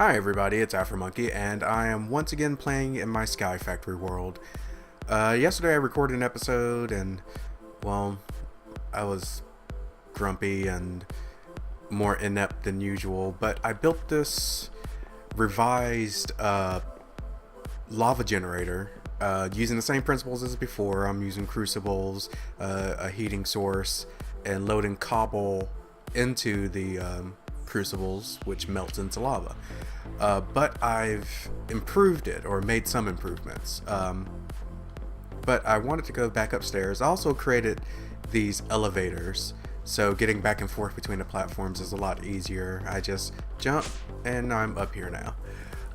Hi everybody, it's AfroMonkey, and I am once again playing in my Sky Factory world. Yesterday I recorded an episode, and, well, I was grumpy and more inept than usual, but I built this revised lava generator using the same principles as before. I'm using crucibles, a heating source, and loading cobble into the crucibles, which melts into lava. But I've improved it, or made some improvements. But I wanted to go back upstairs. I also created these elevators, so getting back and forth between the platforms is a lot easier. I just jump and I'm up here now.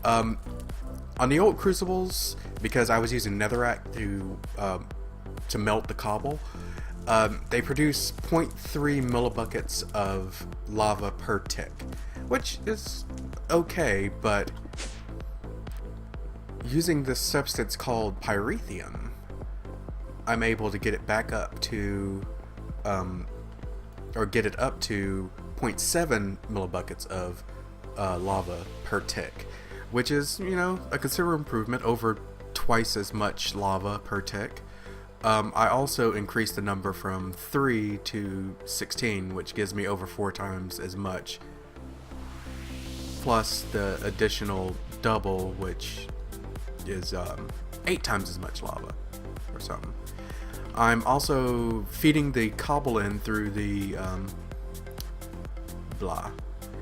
On the old crucibles, because I was using netherrack to melt the cobble, they produce 0.3 millibuckets of lava per tick, which is okay, but using this substance called Pyrotheum, I'm able to get it back up to, or get it up to 0.7 millibuckets of lava per tick, which is, you know, a considerable improvement over twice as much lava per tick. I also increased the number from 3 to 16, which gives me over 4 times as much, plus the additional double, which is 8 times as much lava or something. I'm also feeding the cobble in through the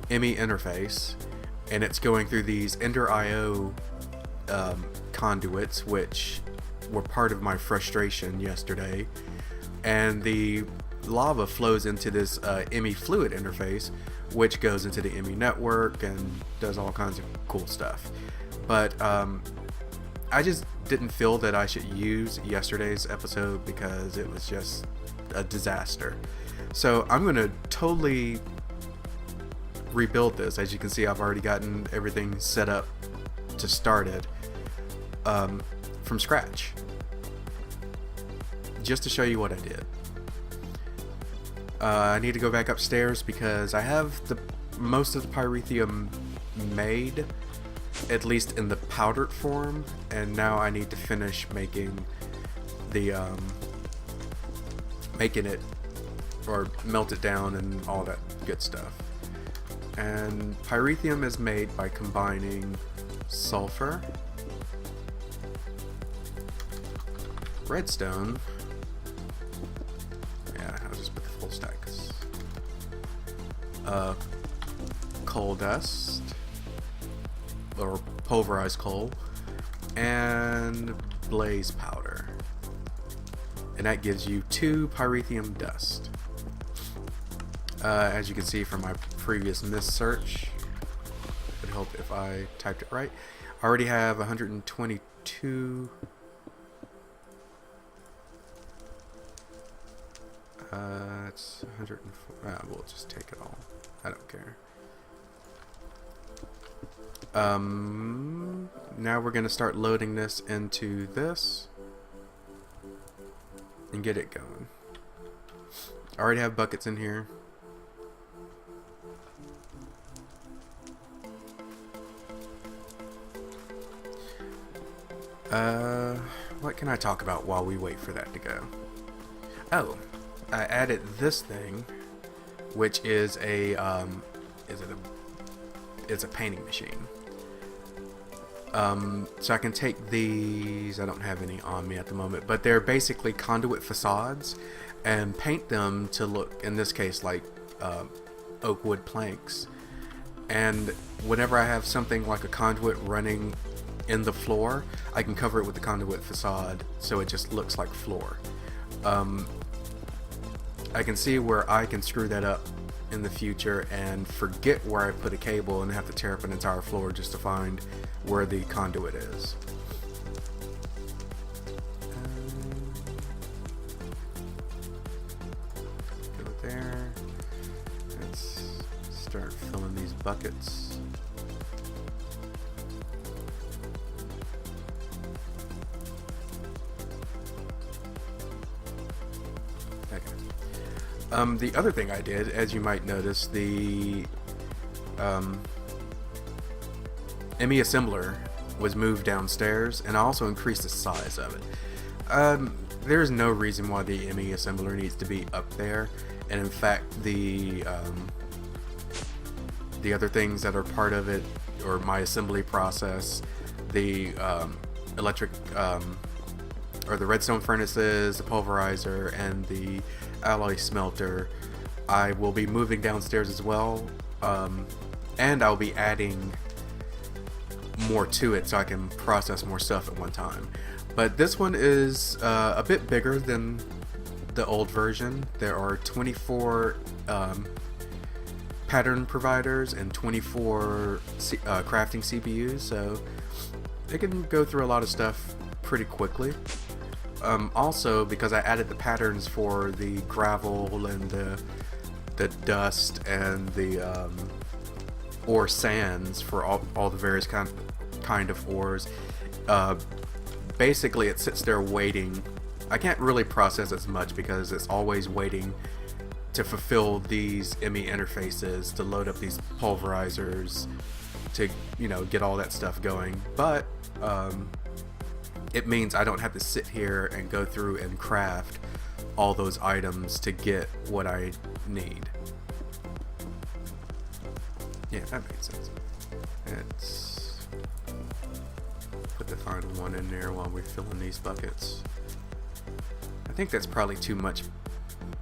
ME interface, and it's going through these Ender IO conduits, which were part of my frustration yesterday, and the lava flows into this ME fluid interface, which goes into the ME network and does all kinds of cool stuff. But I just didn't feel that I should use yesterday's episode because it was just a disaster. So I'm going to totally rebuild this. As you can see, I've already gotten everything set up to start it from scratch, just to show you what I did. I need to go back upstairs because I have most of the Pyrotheum made, at least in the powdered form, and now I need to finish making the making it, or melt it down and all that good stuff. And Pyrotheum is made by combining sulfur, redstone, yeah, I'll just put the full stacks, coal dust, or pulverized coal, and blaze powder, and that gives you 2 Pyrotheum dust. As you can see from my previous search, it would help if I typed it right. I already have 122. It's 104. We'll just take it all. I don't care. Now we're going to start loading this into this and get it going. I already have buckets in here. What can I talk about while we wait for that to go? Oh, I added this thing, which is a it's a painting machine. So I can take these, I don't have any on me at the moment, but they're basically conduit facades, and paint them to look, in this case, like oak wood planks. And whenever I have something like a conduit running in the floor, I can cover it with the conduit facade so it just looks like floor. I can see where I can screw that up in the future and forget where I put a cable and have to tear up an entire floor just to find where the conduit is. Go there. Let's start filling these buckets. The other thing I did, as you might notice, the ME assembler was moved downstairs, and I also increased the size of it. There's no reason why the ME assembler needs to be up there, and in fact the other things that are part of it, or my assembly process, the electric or the redstone furnaces, the pulverizer, and the alloy smelter, I will be moving downstairs as well, and I'll be adding more to it so I can process more stuff at one time. But this one is a bit bigger than the old version. There are 24 pattern providers and 24 crafting CPUs, so it can go through a lot of stuff pretty quickly. Also, because I added the patterns for the gravel and the dust and the ore sands for all the various kind of ores, basically it sits there waiting. I can't really process as much because it's always waiting to fulfill these ME interfaces, to load up these pulverizers, to, you know, get all that stuff going. But it means I don't have to sit here and go through and craft all those items to get what I need. Yeah, that makes sense. Let's put the final one in there while we're filling these buckets. I think that's probably too much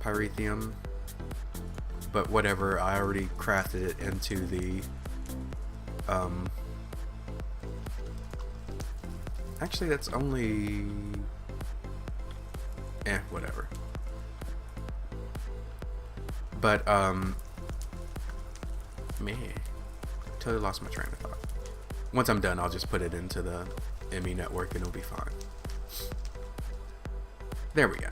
pyrotheum, but whatever, I already crafted it into the actually that's only whatever. But man, totally lost my train of thought. Once I'm done, I'll just put it into the ME network and it'll be fine. There we go.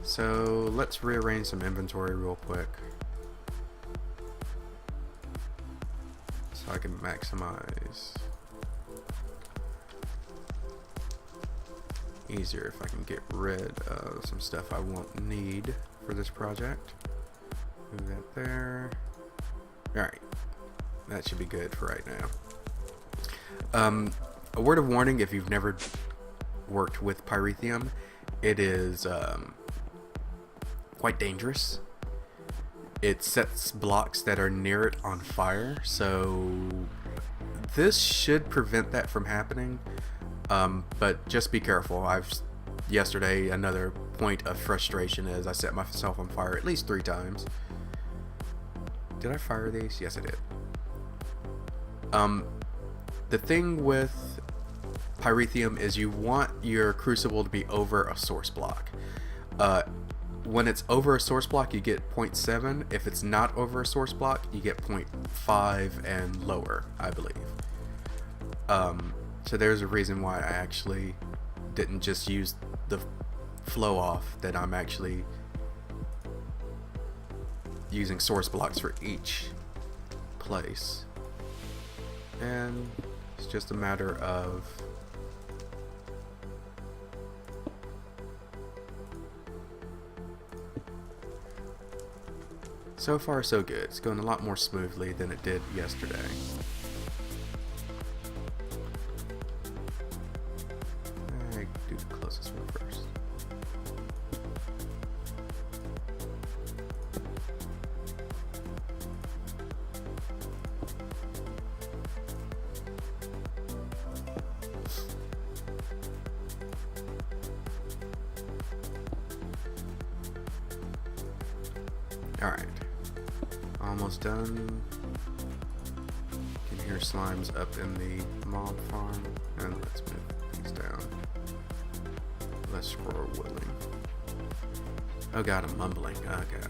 So let's rearrange some inventory real quick so I can maximize. Easier if I can get rid of some stuff I won't need for this project. Move that there. Alright, that should be good for right now. A word of warning, if you've never worked with Pyrotheum, it is quite dangerous. It sets blocks that are near it on fire, so this should prevent that from happening. But just be careful. Yesterday, another point of frustration is I set myself on fire at least 3 times. Did I fire these? Yes, I did. The thing with Pyrotheum is you want your crucible to be over a source block. When it's over a source block, you get 0.7. If it's not over a source block, you get 0.5 and lower, I believe. So there's a reason why I actually didn't just use the flow off, that I'm actually using source blocks for each place. And it's just a matter of so far so good. It's going a lot more smoothly than it did yesterday. I do the closest one first. Alright, almost done. You can hear slimes up in the mob farm, and let's move these down. Less squirrel whittling. Oh god, I'm mumbling. Oh god.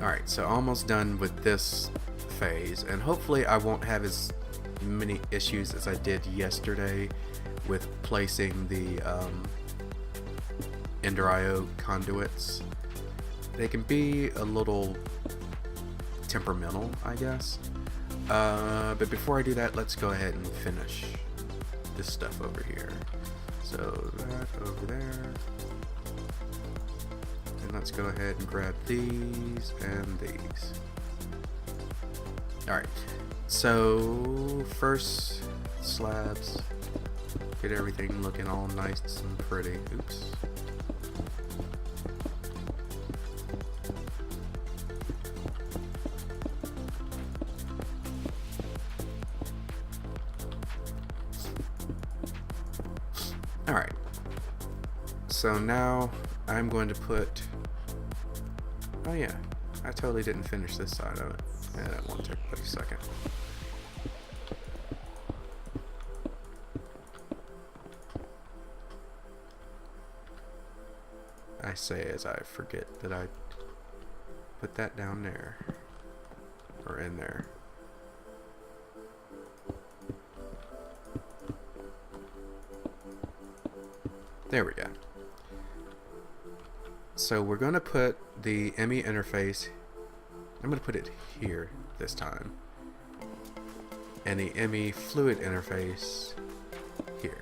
Alright, so almost done with this phase, and hopefully I won't have as many issues as I did yesterday with placing the Ender IO conduits. They can be a little temperamental, I guess. But before I do that, let's go ahead and finish this stuff over here. So that over there. And let's go ahead and grab these and these. Alright, So first slabs, get everything looking all nice and pretty. Oops. Alright, so now I'm going to put, oh yeah, I totally didn't finish this side of it. Yeah, that won't take but a second. I say as I forget that I put that down there, or in there. There we go. So we're going to put the ME interface, I'm going to put it here this time, and the ME fluid interface here.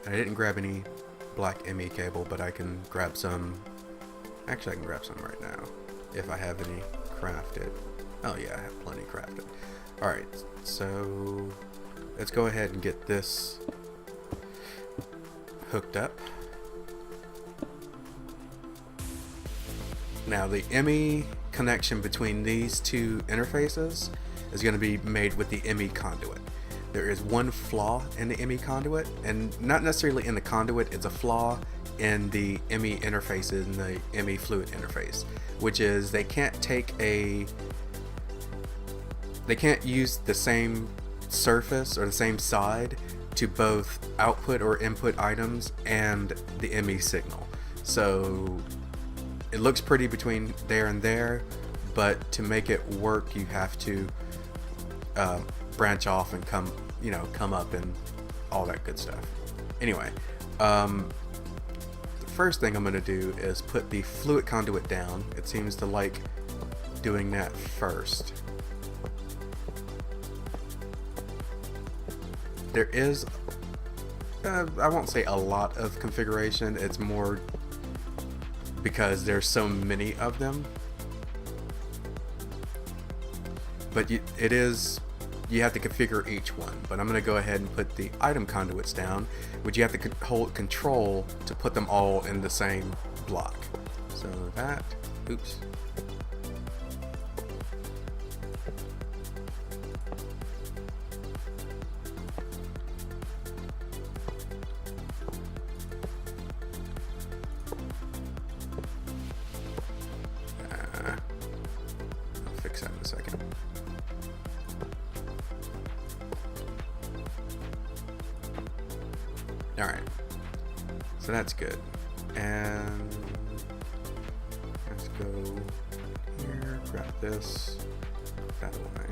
I didn't grab any black ME cable, but I can grab some. Actually, I can grab some right now if I have any crafted. Oh yeah, I have plenty crafted. Alright, so let's go ahead and get this hooked up. Now the ME connection between these two interfaces is going to be made with the ME conduit. There is one flaw in the ME conduit, and not necessarily in the conduit, it's a flaw in the ME interfaces and the ME fluid interface, which is they can't use the same surface or the same side to both output or input items and the ME signal. So it looks pretty between there and there, but to make it work you have to branch off and come up and all that good stuff. Anyway, the first thing I'm going to do is put the fluid conduit down. It seems to like doing that first. There is, I won't say a lot of configuration, it's more because there's so many of them. But you have to configure each one. But I'm going to go ahead and put the item conduits down, which you have to hold control to put them all in the same block. So that, oops. I'll fix that in a second. Alright, so that's good. And let's go here, grab this, that away.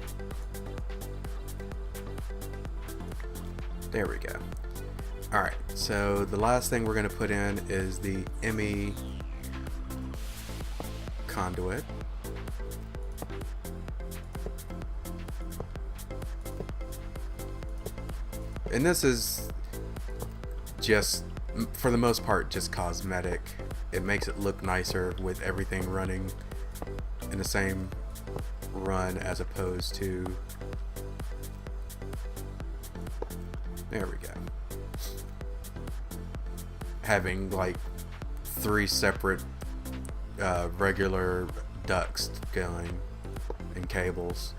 There we go. Alright, so the last thing we're going to put in is the ME conduit. And this is just, for the most part, just cosmetic. It makes it look nicer with everything running in the same run as opposed to, there we go, having like 3 separate regular ducts going and cables.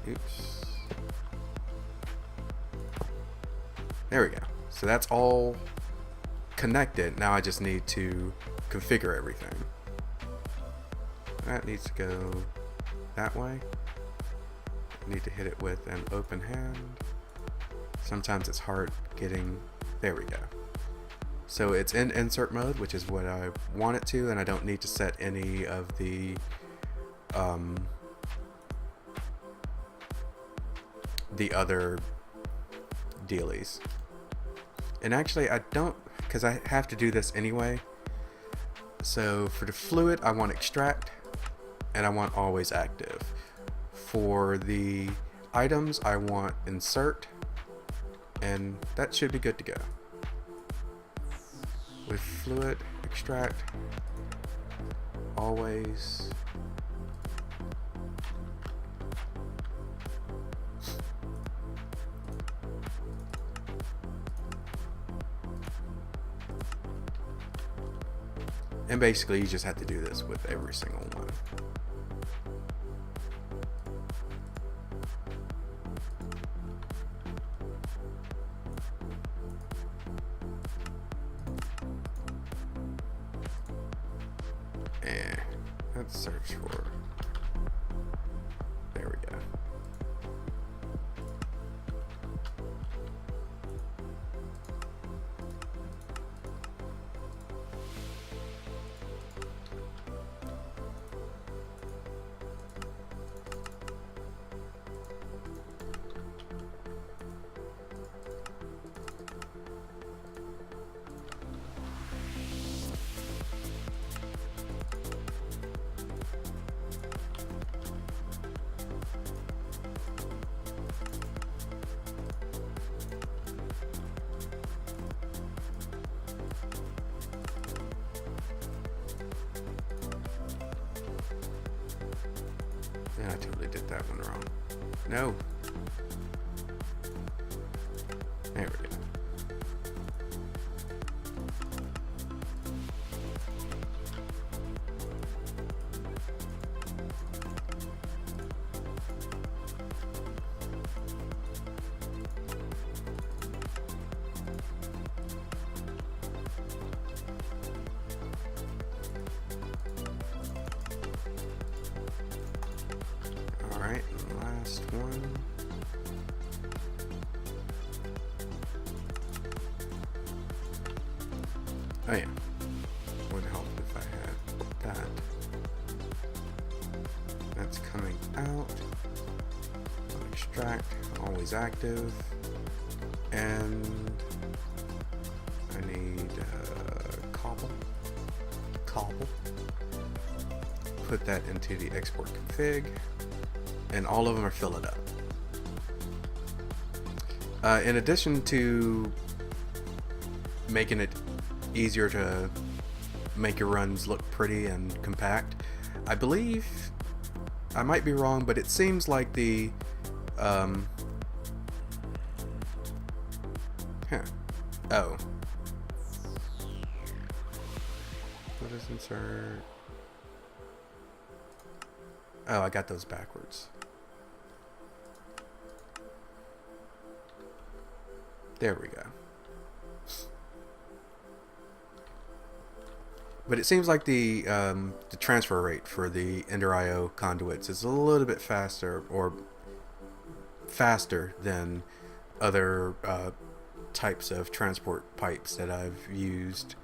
Oops. There we go. So that's all connected. Now I just need to configure everything. That needs to go that way. I need to hit it with an open hand. Sometimes it's hard getting, there we go. So it's in insert mode, which is what I want it to, and I don't need to set any of the other dealies. And actually I don't, because I have to do this anyway. So for the fluid I want extract and I want always active. For the items I want insert, and that should be good to go. With fluid, extract, always. And basically you just have to do this with every single one. And let's search for, there we go. Yeah, I totally did that one wrong. No. There we go. Alright, last one. Oh yeah. Would help if I had that. That's coming out. Extract, always active. And I need cobble. Put that into the export config. And all of them are filling up. In addition to making it easier to make your runs look pretty and compact, I believe, I might be wrong, but it seems like the oh, what is insert? Oh, I got those backwards. There we go. But it seems like the transfer rate for the Ender IO conduits is a little bit faster, or faster than other types of transport pipes that I've used,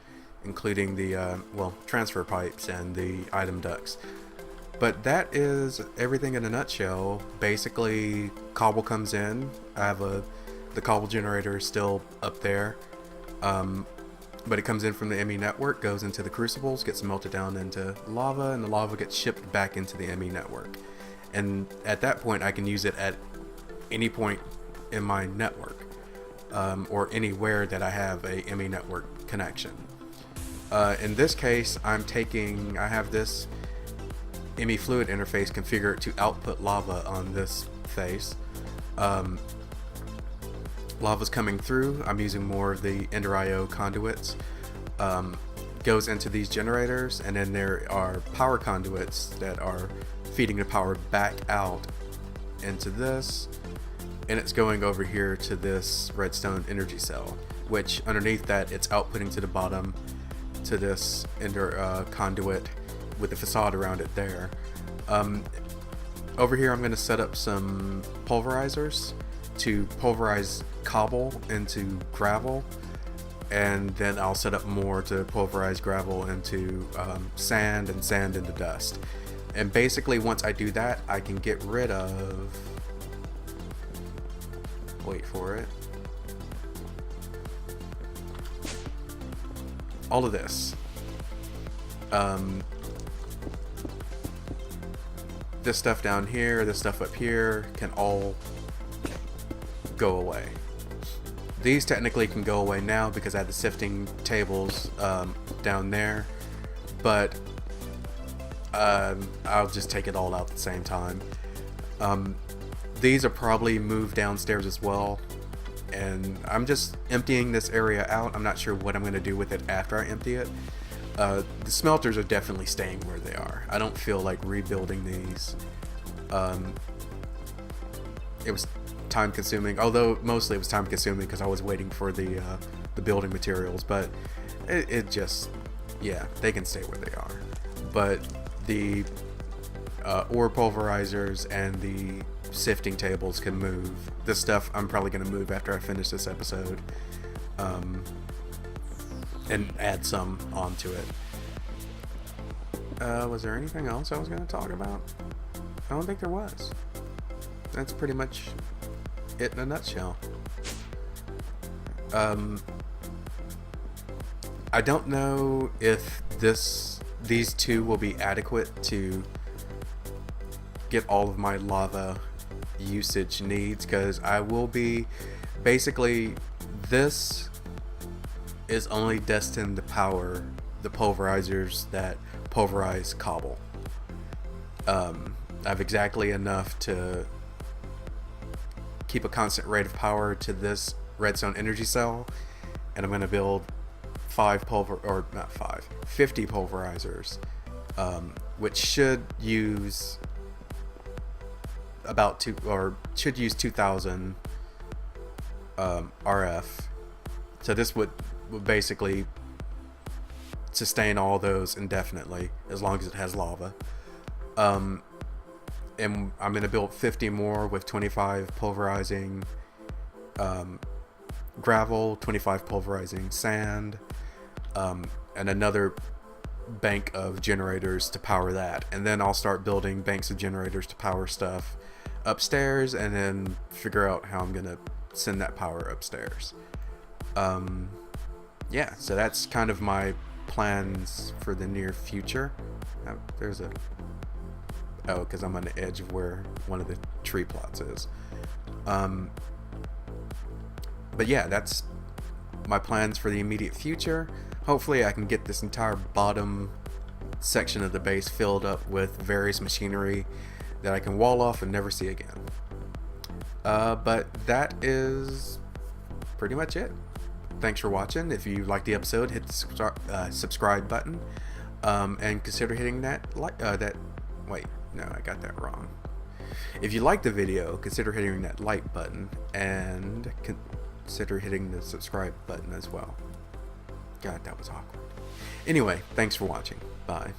including the transfer pipes and the item ducts. But that is everything in a nutshell. Basically, cobble comes in. I have the cobble generator is still up there, but it comes in from the ME network, goes into the crucibles, gets melted down into lava, and the lava gets shipped back into the ME network. And at that point, I can use it at any point in my network, or anywhere that I have a ME network connection. In this case, I have this ME fluid interface configured to output lava on this face. Lava's coming through. I'm using more of the Ender IO conduits. Goes into these generators, and then there are power conduits that are feeding the power back out into this, and it's going over here to this redstone energy cell, which underneath that it's outputting to the bottom to this Ender conduit with the facade around it there. Over here I'm going to set up some pulverizers to pulverize cobble into gravel, and then I'll set up more to pulverize gravel into sand, and sand into dust. And basically once I do that, I can get rid of, wait for it, all of this. This stuff down here, this stuff up here can all go away. these technically can go away now because I had the sifting tables down there, but I'll just take it all out at the same time. These are probably moved downstairs as well, and I'm just emptying this area out. I'm not sure what I'm going to do with it after I empty it. The smelters are definitely staying where they are. I don't feel like rebuilding these. It was time consuming, although mostly it was time consuming because I was waiting for the building materials, but it just, yeah, they can stay where they are. But the ore pulverizers and the sifting tables can move. This stuff I'm probably going to move after I finish this episode, and add some onto it. Was there anything else I was going to talk about? I don't think there was. That's pretty much it in a nutshell. I don't know if these two will be adequate to get all of my lava usage needs, because I will be basically, this is only destined to power the pulverizers that pulverize cobble. I have exactly enough to keep a constant rate of power to this redstone energy cell, and I'm going to build 50 pulverizers, which should use should use 2000 RF. So this would basically sustain all those indefinitely as long as it has lava. And I'm going to build 50 more with 25 pulverizing gravel, 25 pulverizing sand, and another bank of generators to power that. And then I'll start building banks of generators to power stuff upstairs, and then figure out how I'm going to send that power upstairs. Yeah, so that's kind of my plans for the near future. There's a... Oh, because I'm on the edge of where one of the tree plots is. But yeah, that's my plans for the immediate future. Hopefully I can get this entire bottom section of the base filled up with various machinery that I can wall off and never see again. But that is pretty much it. Thanks for watching. If you liked the episode, hit the subscribe button, and consider hitting that wait, no, I got that wrong. If you like the video, consider hitting that like button, and consider hitting the subscribe button as well. God, that was awkward. Anyway, thanks for watching. Bye.